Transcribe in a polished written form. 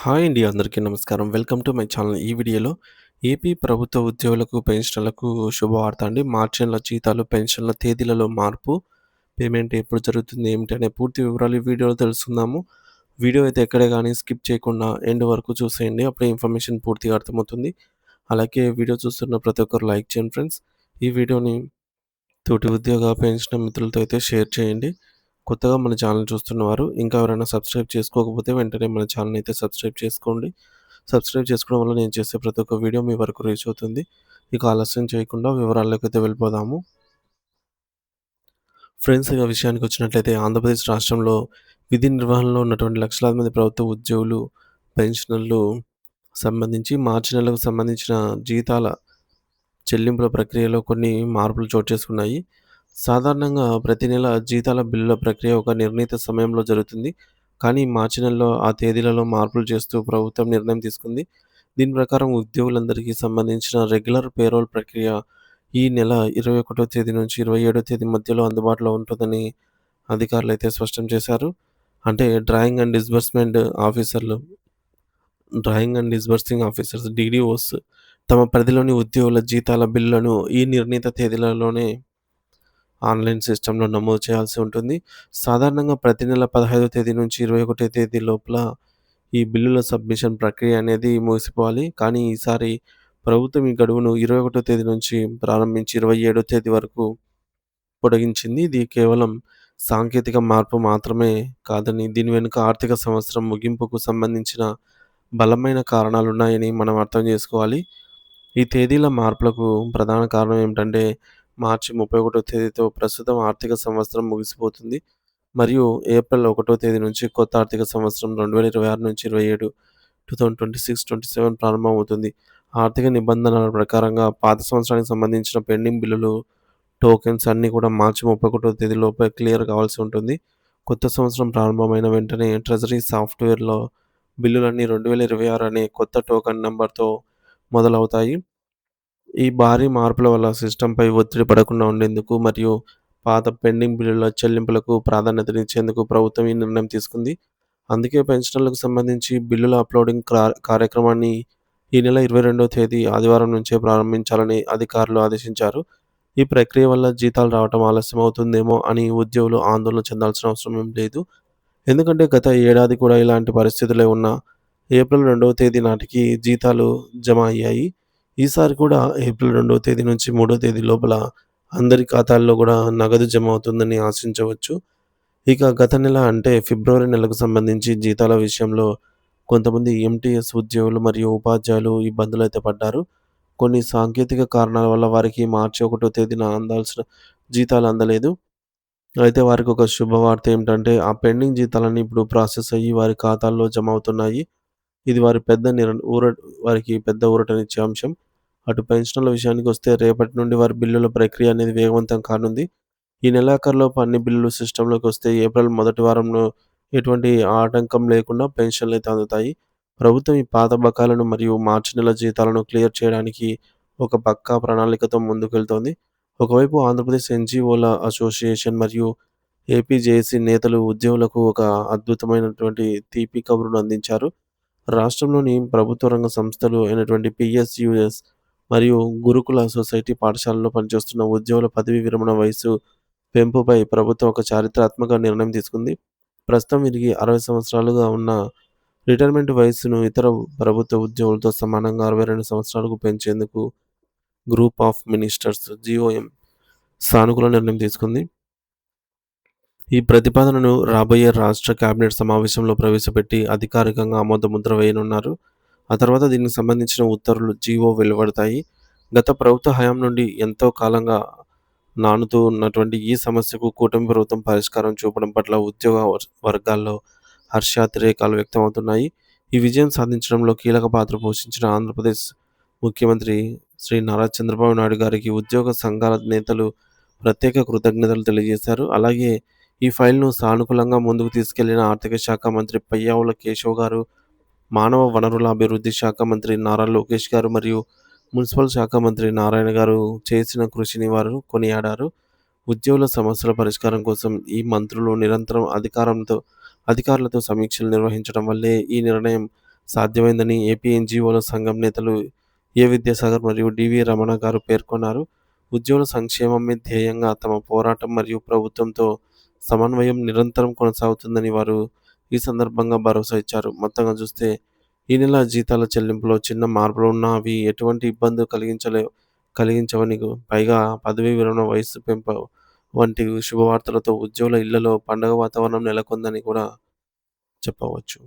Hi అండి. అందరికీ నమస్కారం. Welcome to my channel. ఈ వీడియోలో ఏపీ ప్రభుత్వ ఉద్యోగులకు, పెన్షనర్లకు శుభవార్త అండి. మార్చి నెల జీతాలు, పెన్షన్ల తేదీలలో మార్పు, పేమెంట్ ఎప్పుడు జరుగుతుంది, ఏమిటనే పూర్తి వివరాలు ఈ వీడియోలో తెలుసుకుందాము. వీడియో అయితే ఎక్కడే గానీ స్కిప్ చేయకుండా ఎండ్ వరకు చూసేయండి. అప్పుడే ఇన్ఫర్మేషన్ పూర్తిగా అర్థమవుతుంది. అలాగే వీడియో చూస్తున్న ప్రతి ఒక్కరు లైక్ చేయండి ఫ్రెండ్స్. ఈ వీడియోని తోటి ఉద్యోగ, పెన్షనర్ మిత్రులతో అయితే షేర్ చేయండి. కొత్తగా మన ఛానల్ చూస్తున్నవారు ఇంకా ఎవరైనా సబ్స్క్రైబ్ చేసుకోకపోతే వెంటనే మన ఛానల్‌ని అయితే సబ్స్క్రైబ్ చేసుకోండి. సబ్స్క్రైబ్ చేసుకోవడం వల్ల నేను చేసే ప్రతి ఒక్క వీడియో మీ వరకు రీచ్ అవుతుంది. ఇక ఆలస్యం చేయకుండా వివరాల్లోకైతే వెళ్ళిపోదాము. ఫ్రెండ్స్ ఇక విషయానికొచ్చినట్లయితే ఆంధ్రప్రదేశ్ రాష్ట్రంలో విధి నిర్వహణలో ఉన్నటువంటి లక్షలాది మంది ప్రభుత్వ ఉద్యోగులు, పెన్షనర్లు సంబంధించి మార్చి నెలకు సంబంధించిన జీతాల చెల్లింపుల ప్రక్రియలో కొన్ని మార్పులు చోటు చేసుకున్నాయి. సాధారణంగా ప్రతి నెల జీతాల బిల్లుల ప్రక్రియ ఒక నిర్ణీత సమయంలో జరుగుతుంది. కానీ మార్చి నెలలో ఆ తేదీలలో మార్పులు చేస్తూ ప్రభుత్వం నిర్ణయం తీసుకుంది. దీని ప్రకారం ఉద్యోగులందరికీ సంబంధించిన రెగ్యులర్ పేరోల్ ప్రక్రియ ఈ నెల 21వ తేదీ నుంచి 27వ తేదీ మధ్యలో అందుబాటులో ఉంటుందని అధికారులైతే స్పష్టం చేశారు. అంటే డ్రాయింగ్ అండ్ డిస్బర్సింగ్ ఆఫీసర్స్ డీడీఓస్ తమ పరిధిలోని ఉద్యోగుల జీతాల బిల్లులను ఈ నిర్ణీత తేదీలలోనే ఆన్‌లైన్ సిస్టమ్‌లో నమోదు చేయాల్సి ఉంటుంది. సాధారణంగా ప్రతి నెల 15వ తేదీ నుంచి 21వ తేదీ లోపల ఈ బిల్లుల సబ్మిషన్ ప్రక్రియ అనేది ముగిసిపోవాలి. కానీ ఈసారి ప్రభుత్వం ఈ గడువును 21వ తేదీ నుంచి ప్రారంభించి 27వ తేదీ వరకు పొడిగించింది. ఇది కేవలం సాంకేతిక మార్పు మాత్రమే కాదని, దీని వెనుక ఆర్థిక సంవత్సరం ముగింపుకు సంబంధించిన బలమైన కారణాలున్నాయని మనం అర్థం చేసుకోవాలి. ఈ తేదీల మార్పులకు ప్రధాన కారణం ఏమిటంటే, మార్చి 31వ తేదీతో ప్రస్తుతం ఆర్థిక సంవత్సరం ముగిసిపోతుంది. మరియు ఏప్రిల్ 1వ తేదీ నుంచి కొత్త ఆర్థిక సంవత్సరం 2026-27 2026-27 ప్రారంభమవుతుంది. ఆర్థిక నిబంధనల ప్రకారంగా పాత సంవత్సరానికి సంబంధించిన పెండింగ్ బిల్లులు, టోకెన్స్ అన్నీ కూడా మార్చి 31వ తేదీ లోపే క్లియర్ కావాల్సి ఉంటుంది. కొత్త సంవత్సరం ప్రారంభమైన వెంటనే ట్రెజరీ సాఫ్ట్‌వేర్‌లో బిల్లులన్నీ 2026 అనే కొత్త టోకెన్ నంబర్‌తో మొదలవుతాయి. ఈ భారీ మార్పుల వల్ల సిస్టమ్‌పై ఒత్తిడి పడకుండా ఉండేందుకు మరియు పాత పెండింగ్ బిల్లుల చెల్లింపులకు ప్రాధాన్యతనిచ్చేందుకు ప్రభుత్వం ఈ నిర్ణయం తీసుకుంది. అందుకే పెన్షనర్లకు సంబంధించి బిల్లుల అప్‌లోడింగ్ కార్యక్రమాన్ని ఈ నెల 22వ తేదీ ఆదివారం నుంచే ప్రారంభించాలని అధికారులు ఆదేశించారు. ఈ ప్రక్రియ వల్ల జీతాలు రావటం ఆలస్యం అవుతుందేమో అని ఉద్యోగులు ఆందోళన చెందాల్సిన అవసరం ఏం లేదు. ఎందుకంటే గత ఏడాది కూడా ఇలాంటి పరిస్థితులే ఉన్నా ఏప్రిల్ 2వ తేదీ నాటికి జీతాలు జమ అయ్యాయి. ఈసారి కూడా ఏప్రిల్ 2వ తేదీ నుంచి 3వ తేదీ లోపల అందరి ఖాతాల్లో కూడా నగదు జమ అవుతుందని ఆశించవచ్చు. ఇక గత నెల అంటే ఫిబ్రవరి నెలకు సంబంధించి జీతాల విషయంలో కొంతమంది ఎంటీఎస్ ఉద్యోగులు మరియు ఉపాధ్యాయులు ఇబ్బందులైతే పడ్డారు. కొన్ని సాంకేతిక కారణాల వల్ల వారికి మార్చి 1వ తేదీన అందాల్సిన జీతాలు అందలేదు. అయితే వారికొక శుభవార్త ఏమిటంటే, ఆ పెండింగ్ జీతాలన్నీ ఇప్పుడు ప్రాసెస్ అయ్యి వారి ఖాతాల్లో జమ అవుతున్నాయి. ఇది వారికి పెద్ద ఊరటనిచ్చే అంశం. అటు పెన్షన్‌ల విషయానికొస్తే రేపటి నుండి వారి బిల్లుల ప్రక్రియ అనేది వేగవంతం కానుంది. ఈ నెలాఖరులోపు అన్ని బిల్లులు సిస్టమ్‌లోకొస్తే ఏప్రిల్ మొదటి వారంలో ఎటువంటి ఆటంకం లేకుండా పెన్షన్‌లయితే అందుతాయి. ప్రభుత్వం ఈ పాత బకాయిలను మరియు మార్చి నెల జీతాలను క్లియర్ చేయడానికి ఒక పక్కా ప్రణాళికతో ముందుకెళ్తోంది. ఒకవైపు ఆంధ్రప్రదేశ్ ఎన్‌జీఓల అసోసియేషన్ మరియు ఏపీ జేఏసీ నేతలు ఉద్యోగులకు ఒక అద్భుతమైనటువంటి తీపి కబురును అందించారు. రాష్ట్రంలోని ప్రభుత్వ రంగ సంస్థలు అయినటువంటి పీఎస్‌యూఎస్ మరియు గురుకుల సొసైటీ పాఠశాలల్లో పనిచేస్తున్న ఉద్యోగుల పదవీ విరమణ వయస్సు పెంపుపై ప్రభుత్వం ఒక చారిత్రాత్మక నిర్ణయం తీసుకుంది. ప్రస్తుతం వీరికి 60 సంవత్సరాలుగా ఉన్న రిటైర్మెంట్ వయస్సును ఇతర ప్రభుత్వ ఉద్యోగులతో సమానంగా 62 సంవత్సరాలకు పెంచేందుకు గ్రూప్ ఆఫ్ మినిస్టర్స్ జీఓఎం సానుకూల నిర్ణయం తీసుకుంది. ఈ ప్రతిపాదనను రాబోయే రాష్ట్ర కేబినెట్ సమావేశంలో ప్రవేశపెట్టి అధికారికంగా ఆమోదముద్ర వేయనున్నారు. ఆ తర్వాత దీనికి సంబంధించిన ఉత్తర్వులు జీవో వెలువడతాయి. గత ప్రభుత్వ హయాం నుండి ఎంతో కాలంగా నానుతూ ఉన్నటువంటి ఈ సమస్యకు కూటమి ప్రభుత్వం పరిష్కారం చూపడం పట్ల ఉద్యోగ వర్గాల్లో హర్షాతిరేకాలు వ్యక్తమవుతున్నాయి. ఈ విజయం సాధించడంలో కీలక పాత్ర పోషించిన ఆంధ్రప్రదేశ్ ముఖ్యమంత్రి శ్రీ నారా చంద్రబాబు నాయుడు గారికి ఉద్యోగ సంఘాల నేతలు ప్రత్యేక కృతజ్ఞతలు తెలియజేశారు. అలాగే ఈ ఫైల్‌ను సానుకూలంగా ముందుకు తీసుకెళ్లిన ఆర్థిక శాఖ మంత్రి పయ్యావుల కేశవ్ గారు, మానవ వనరుల అభివృద్ధి శాఖ మంత్రి నారా లోకేష్ గారు మరియు మున్సిపల్ శాఖ మంత్రి నారాయణ గారు చేసిన కృషిని వారు కొనియాడారు. ఉద్యోగుల సమస్యల పరిష్కారం కోసం ఈ మంత్రులు నిరంతరం అధికారులతో సమీక్షలు నిర్వహించడం వల్లే ఈ నిర్ణయం సాధ్యమైందని ఏపీ ఎన్‌జీఓల సంఘం నేతలు ఏ. విద్యాసాగర్ మరియు డివి. రమణ గారు పేర్కొన్నారు. ఉద్యోగుల సంక్షేమమే ధ్యేయంగా తమ పోరాటం మరియు ప్రభుత్వంతో సమన్వయం నిరంతరం కొనసాగుతుందని వారు ఈ సందర్భంగా భరోసా ఇచ్చారు. మొత్తంగా చూస్తే ఈ నెల జీతాల చెల్లింపులో చిన్న మార్పులున్నా అవి ఎటువంటి ఇబ్బంది కలిగించవని, పైగా పదవీ విరమణ వయస్సు పెంపు వంటి శుభవార్తలతో ఉద్యోగుల ఇళ్లలో పండగ వాతావరణం నెలకొందని కూడా చెప్పవచ్చు.